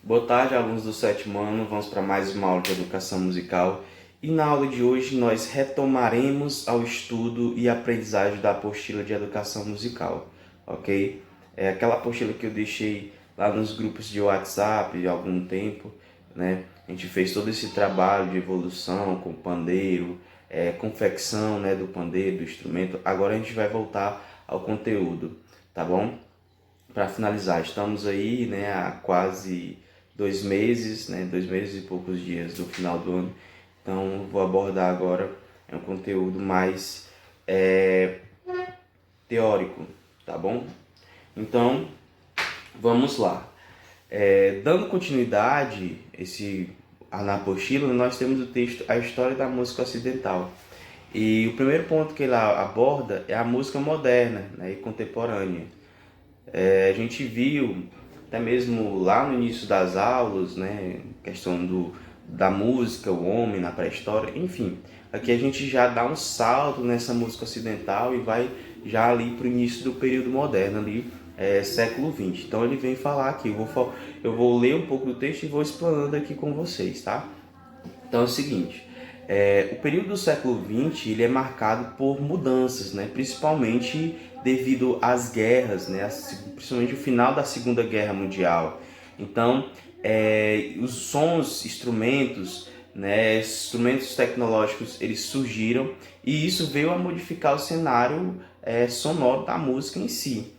Boa tarde, alunos do sétimo ano. Vamos para mais uma aula de educação musical. E na aula de hoje nós retomaremos ao estudo e aprendizagem da apostila de educação musical, ok? É aquela apostila que eu deixei lá nos grupos de WhatsApp há algum tempo, né? A gente fez todo esse trabalho de evolução com o pandeiro, confecção, né, do pandeiro, do instrumento. Agora a gente vai voltar ao conteúdo, tá bom? Para finalizar, estamos aí, né, há quase 2 meses, né, 2 meses e poucos dias do final do ano. Então, vou abordar agora um conteúdo mais teórico, tá bom? Então, vamos lá. Dando continuidade na apostila, nós temos o texto A História da Música Ocidental. E o primeiro ponto que ele aborda é a música moderna, né, e contemporânea. A gente viu, até mesmo lá no início das aulas, né, questão da música, o homem na pré-história, enfim. Aqui a gente já dá um salto nessa música ocidental e vai já ali para o início do período moderno, ali, século XX. Então ele vem falar aqui, eu vou ler um pouco do texto e vou explanando aqui com vocês, tá? Então é o seguinte, o período do século XX ele é marcado por mudanças, né? Principalmente devido às guerras, né? Principalmente o final da Segunda Guerra Mundial. Então, os sons, instrumentos, né? Instrumentos tecnológicos eles surgiram e isso veio a modificar o cenário sonoro da música em si.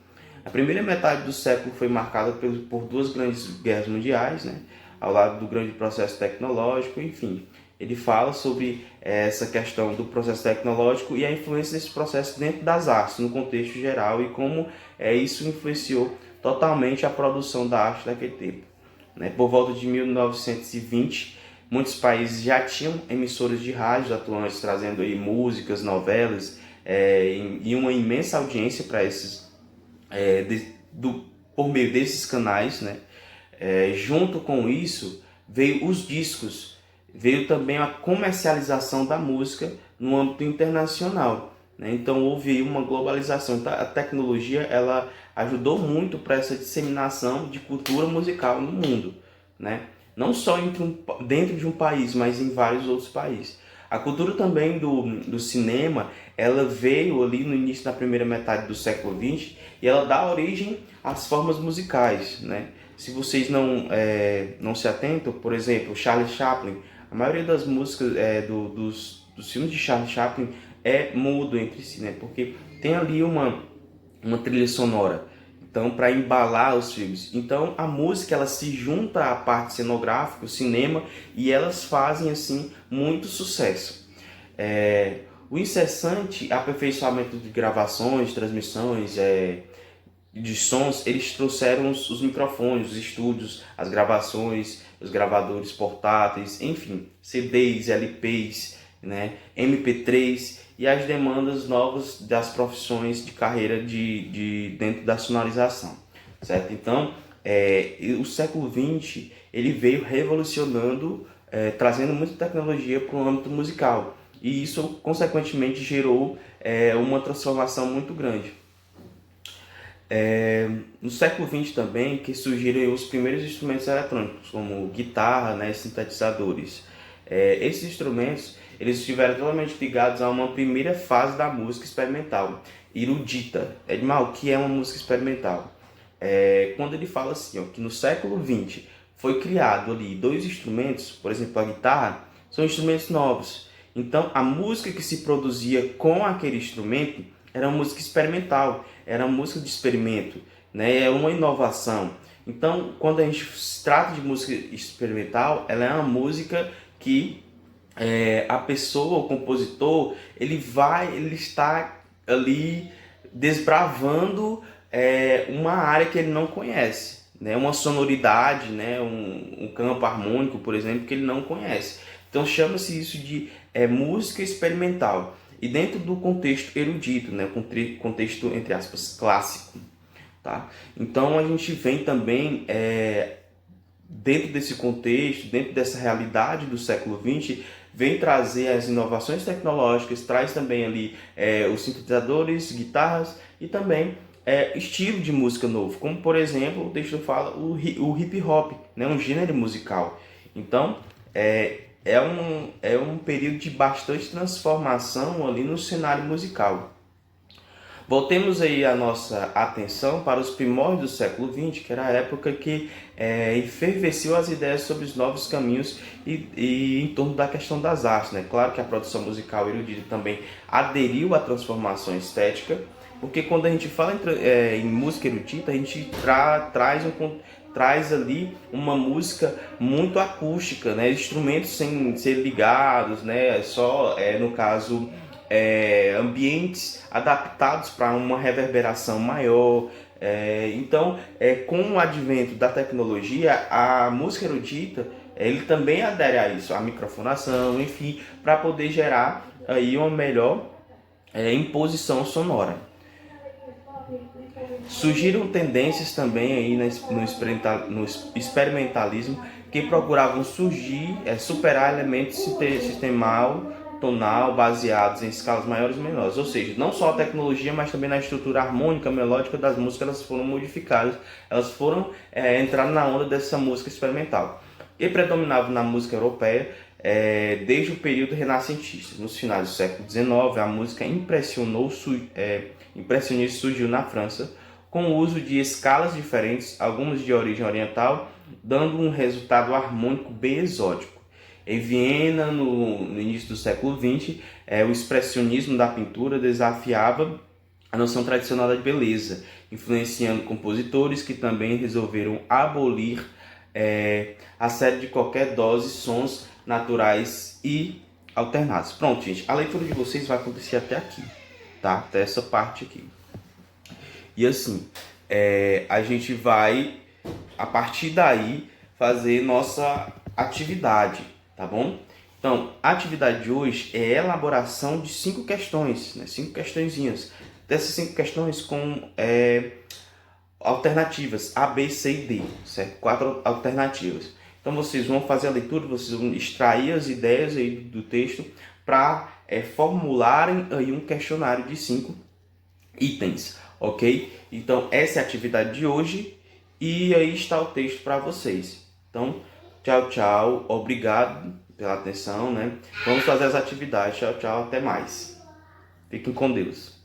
A primeira metade do século foi marcada por duas grandes guerras mundiais, né? Ao lado do grande processo tecnológico, enfim. Ele fala sobre essa questão do processo tecnológico e a influência desse processo dentro das artes, no contexto geral, e como isso influenciou totalmente a produção da arte daquele tempo. Né? Por volta de 1920, muitos países já tinham emissoras de rádio atuantes, trazendo aí músicas, novelas, e uma imensa audiência para esses por meio desses canais, né? Junto com isso veio os discos, veio também a comercialização da música no âmbito internacional, né? Então houve uma globalização. Então, a tecnologia ela ajudou muito para essa disseminação de cultura musical no mundo, né? Não só dentro de um país, mas em vários outros países. A cultura também do cinema, ela veio ali no início da primeira metade do século XX e ela dá origem às formas musicais, né? Se vocês não se atentam, por exemplo, Charlie Chaplin, a maioria das músicas dos filmes de Charlie Chaplin é mudo entre si, né? Porque tem ali uma trilha sonora. Então, para embalar os filmes. Então, a música ela se junta à parte cenográfica, o cinema, e elas fazem assim muito sucesso. O incessante aperfeiçoamento de gravações, transmissões, de sons, eles trouxeram os microfones, os estúdios, as gravações, os gravadores portáteis, enfim, CDs, LPs, né, MP3 e as demandas novas das profissões de carreira dentro da sonorização, certo? Então, o século XX ele veio revolucionando, trazendo muita tecnologia para o âmbito musical e isso consequentemente gerou uma transformação muito grande. No século XX também que surgiram os primeiros instrumentos eletrônicos, como guitarra, né, sintetizadores. Esses instrumentos eles estiveram totalmente ligados a uma primeira fase da música experimental, erudita. Edmar, o que é uma música experimental? Quando ele fala assim, ó, que no século XX foi criado ali dois instrumentos, por exemplo, a guitarra, são instrumentos novos. Então, a música que se produzia com aquele instrumento era uma música experimental, era uma música de experimento, né? É uma inovação. Então, quando a gente se trata de música experimental, ela é uma música que a pessoa, o compositor, ele está ali desbravando uma área que ele não conhece, né? Uma sonoridade, né? Um campo harmônico, por exemplo, que ele não conhece. Então chama-se isso de música experimental e dentro do contexto erudito, né? Contexto entre aspas clássico, tá? Então a gente vem também dentro desse contexto, dentro dessa realidade do século XX, vem trazer as inovações tecnológicas, traz também ali os sintetizadores, guitarras e também estilo de música novo, como por exemplo, deixa eu falar, o hip hop, né, um gênero musical. Então, é um período de bastante transformação ali no cenário musical. Voltemos aí a nossa atenção para os primórdios do século XX, que era a época que efervesceu as ideias sobre os novos caminhos e em torno da questão das artes, né? Claro que a produção musical erudita também aderiu à transformação estética, porque quando a gente fala em música erudita, a gente traz ali uma música muito acústica, né? Instrumentos sem ser ligados, né? Só, no caso, ambientes adaptados para uma reverberação maior. Então, com o advento da tecnologia, a música erudita ele também adere a isso, a microfonação, enfim, para poder gerar aí uma melhor imposição sonora. Surgiram tendências também aí no experimentalismo que procuravam superar elementos sistemal, tonal, baseados em escalas maiores e menores. Ou seja, não só a tecnologia, mas também na estrutura harmônica, melódica das músicas, elas foram modificadas, elas foram entrar na onda dessa música experimental. E predominava na música europeia desde o período renascentista. Nos finais do século XIX, a música impressionista surgiu na França, com o uso de escalas diferentes, algumas de origem oriental, dando um resultado harmônico bem exótico. Em Viena, no início do século XX, o expressionismo da pintura desafiava a noção tradicional da beleza, influenciando compositores que também resolveram abolir a série de qualquer dose, sons naturais e alternados. Pronto, gente, a leitura de vocês vai acontecer até aqui, tá? Até essa parte aqui. E assim, a gente vai, a partir daí, fazer nossa atividade, tá bom? Então, a atividade de hoje é a elaboração de 5 questões, né? 5 questõezinhas. Dessas 5 questões com alternativas A, B, C e D, certo? 4 alternativas. Então, vocês vão fazer a leitura, vocês vão extrair as ideias aí do texto para formularem aí um questionário de 5 itens, ok? Então, essa é a atividade de hoje e aí está o texto para vocês. Então, tchau, tchau, obrigado pela atenção, né? Vamos fazer as atividades, tchau, tchau, até mais. Fiquem com Deus.